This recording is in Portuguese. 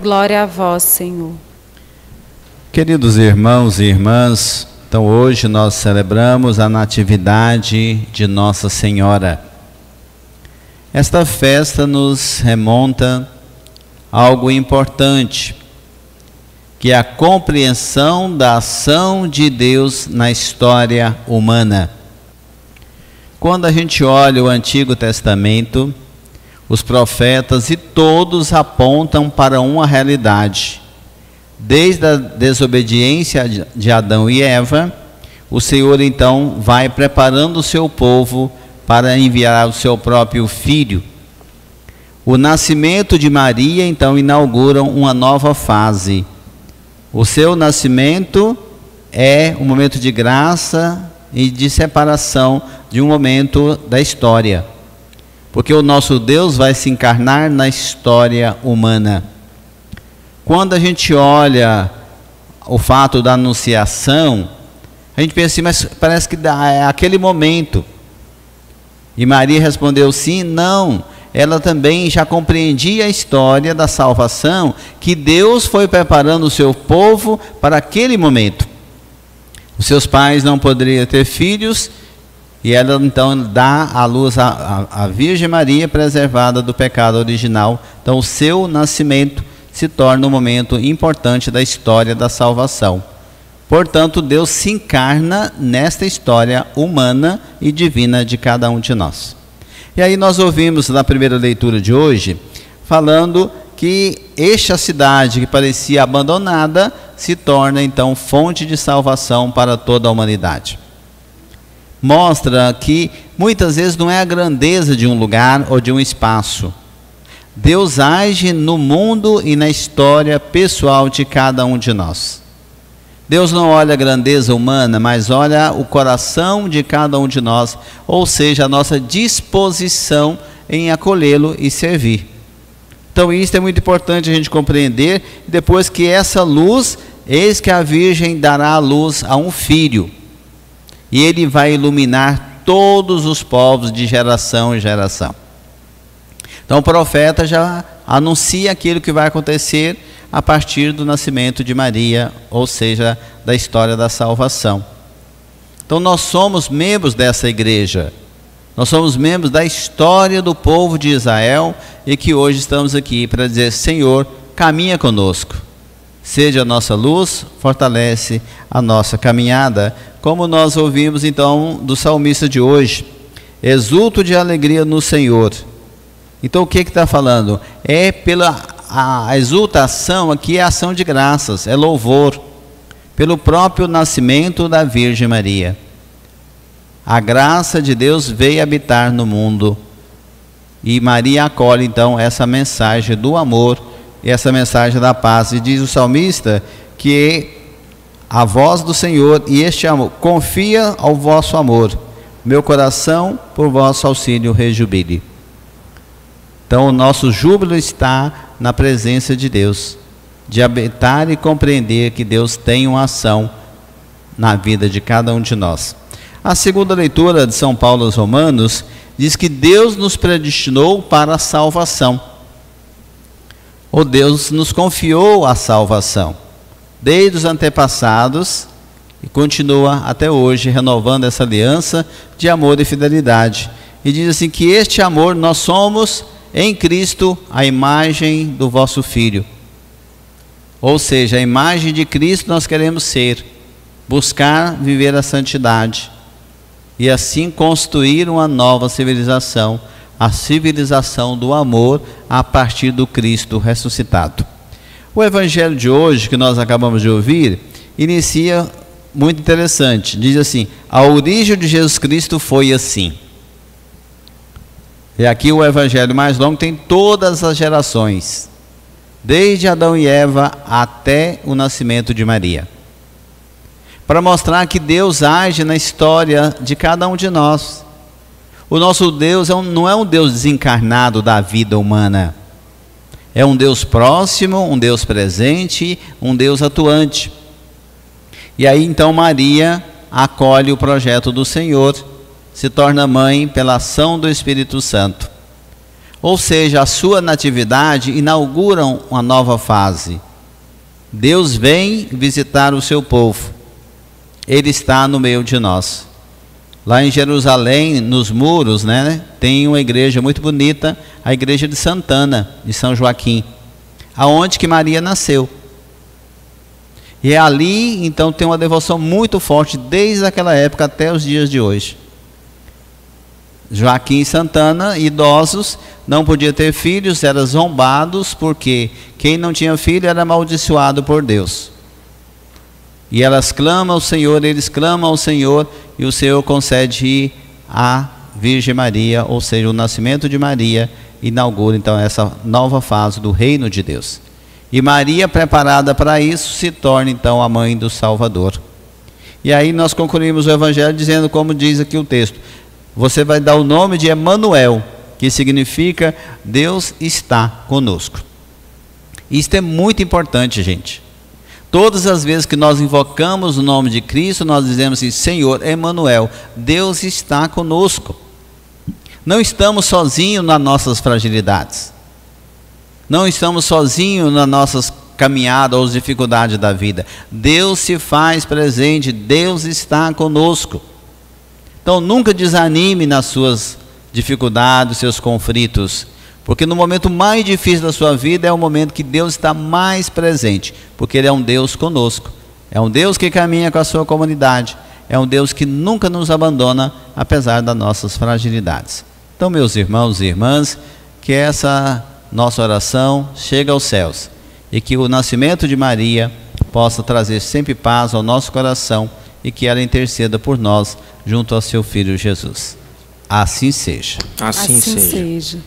Glória a vós, Senhor. Queridos irmãos e irmãs, então hoje nós celebramos a Natividade de Nossa Senhora. Esta festa nos remonta a algo importante, que é a compreensão da ação de Deus na história humana. Quando a gente olha o Antigo Testamento, os profetas e todos apontam para uma realidade. Desde a desobediência de Adão e Eva, o Senhor então vai preparando o seu povo para enviar o seu próprio filho. O nascimento de Maria então inaugura uma nova fase. O seu nascimento é um momento de graça e de separação de um momento da história. Porque o nosso Deus vai se encarnar na história humana. Quando a gente olha o fato da anunciação, a gente pensa assim, mas parece que é aquele momento. E Maria respondeu sim, não. Ela também já compreendia a história da salvação, que Deus foi preparando o seu povo para aquele momento. Os seus pais não poderiam ter filhos, e ela então dá à luz a Virgem Maria preservada do pecado original. Então o seu nascimento se torna um momento importante da história da salvação. Portanto, Deus se encarna nesta história humana e divina de cada um de nós. E aí nós ouvimos na primeira leitura de hoje, falando que esta cidade que parecia abandonada, se torna então fonte de salvação para toda a humanidade. Mostra que muitas vezes não é a grandeza de um lugar ou de um espaço. Deus age no mundo e na história pessoal de cada um de nós. Deus não olha a grandeza humana, mas olha o coração de cada um de nós, ou seja, a nossa disposição em acolhê-lo e servir. Então isso é muito importante a gente compreender, depois que essa luz, eis que a Virgem dará a luz a um filho, e ele vai iluminar todos os povos de geração em geração. Então o profeta já anuncia aquilo que vai acontecer a partir do nascimento de Maria, ou seja, da história da salvação. Então nós somos membros dessa igreja, nós somos membros da história do povo de Israel, e que hoje estamos aqui para dizer: Senhor, caminha conosco, seja a nossa luz, fortalece a nossa caminhada, como nós ouvimos então do salmista de hoje: exulto de alegria no Senhor. Então o que está falando? É a exultação aqui, é ação de graças, é louvor, pelo próprio nascimento da Virgem Maria. A graça de Deus veio habitar no mundo, e Maria acolhe então essa mensagem do amor, e essa mensagem da paz, e diz o salmista que a voz do Senhor e este amor, confia ao vosso amor, meu coração por vosso auxílio rejubile. Então o nosso júbilo está na presença de Deus, de habitar e compreender que Deus tem uma ação na vida de cada um de nós. A segunda leitura de São Paulo aos Romanos diz que Deus nos predestinou para a salvação. Ou Deus nos confiou a salvação, desde os antepassados, e continua até hoje renovando essa aliança de amor e fidelidade. E diz assim que este amor nós somos em Cristo a imagem do vosso Filho. Ou seja, a imagem de Cristo nós queremos ser, buscar viver a santidade e assim construir uma nova civilização, a civilização do amor a partir do Cristo ressuscitado. O evangelho de hoje que nós acabamos de ouvir inicia muito interessante, diz assim: a origem de Jesus Cristo foi assim. E aqui o evangelho mais longo tem todas as gerações, desde Adão e Eva até o nascimento de Maria, para mostrar que Deus age na história de cada um de nós. O nosso Deus não é um Deus desencarnado da vida humana, é um Deus próximo, um Deus presente, um Deus atuante. E aí então Maria acolhe o projeto do Senhor, se torna mãe pela ação do Espírito Santo. Ou seja, a sua natividade inaugura uma nova fase. Deus vem visitar o seu povo. Ele está no meio de nós. Lá em Jerusalém, nos muros, né, tem uma igreja muito bonita, a igreja de Santana, de São Joaquim, aonde que Maria nasceu. E ali, então, tem uma devoção muito forte, desde aquela época até os dias de hoje. Joaquim e Santana, idosos, não podiam ter filhos, eram zombados, porque quem não tinha filho era amaldiçoado por Deus. E elas clamam ao Senhor, eles clamam ao Senhor, e o Senhor concede a Virgem Maria, ou seja, o nascimento de Maria, inaugura então essa nova fase do reino de Deus. E Maria, preparada para isso, se torna então a mãe do Salvador. E aí nós concluímos o Evangelho dizendo, como diz aqui o texto, você vai dar o nome de Emanuel, que significa Deus está conosco. Isto é muito importante, gente. Todas as vezes que nós invocamos o nome de Cristo, nós dizemos assim, Senhor, Emanuel, Deus está conosco. Não estamos sozinhos nas nossas fragilidades. Não estamos sozinhos nas nossas caminhadas ou dificuldades da vida. Deus se faz presente, Deus está conosco. Então nunca desanime nas suas dificuldades, seus conflitos. Porque no momento mais difícil da sua vida é o momento que Deus está mais presente, porque Ele é um Deus conosco, é um Deus que caminha com a sua comunidade, é um Deus que nunca nos abandona, apesar das nossas fragilidades. Então, meus irmãos e irmãs, que essa nossa oração chegue aos céus, e que o nascimento de Maria possa trazer sempre paz ao nosso coração, e que ela interceda por nós, junto ao seu Filho Jesus. Assim seja. Assim seja.